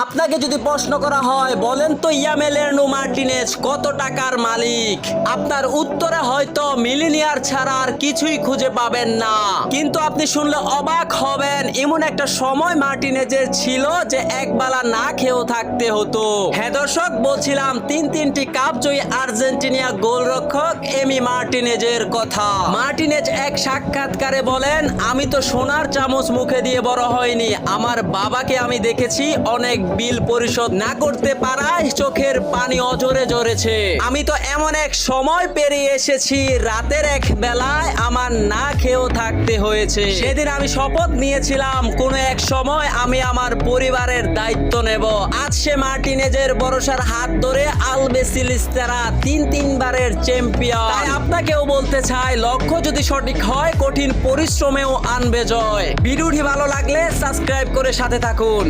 আপনাকে যদি প্রশ্ন করা হয় বলেন তো এমিলিয়ানো মার্টিনেজ কত টাকার মালিক, আপনার উত্তরে হয়তো মিলিনিয়ার ছাড়া আর কিছুই খুঁজে পাবেন না। কিন্তু আপনি শুনলে অবাক হবেন, এমন একটা সময় মার্টিনেজের ছিল যে একবেলা না খেয়েও থাকতে হতো। হ্যাঁ দর্শক, বলছিলাম তিনটি কাপ জয়ী আর্জেন্টিনা গোলরক্ষক এমি মার্টিনেজের কথা। মার্টিনেজ এক সাক্ষাৎকারে বলেন, আমি তো সোনার চামচ মুখে দিয়ে বড় হয়নি, আমার বাবাকে আমি দেখেছি অনেক বিল পরিশোধ না করতে পারায় চোখের পানি অঝরে ঝরেছে। আমি তো এমন এক সময় পেরিয়ে এসেছি, রাতের এক বেলায় আমার না খেয়েও থাকতে হয়েছে। সেদিন আমি শপথ নিয়েছিলাম কোনো এক সময় আমি আমার পরিবারের দায়িত্ব নেব। আজ সে মার্টিনেজের ভরসার হাত ধরে আলবিসেলেস্তারা তিনবারের চ্যাম্পিয়ন। তাই আপনাকেও বলতে চাই, লক্ষ্য যদি সঠিক হয় কঠিন পরিশ্রমেও আনবে জয়। ভিডিওটি ভালো লাগলে সাবস্ক্রাইব করে সাথে থাকুন।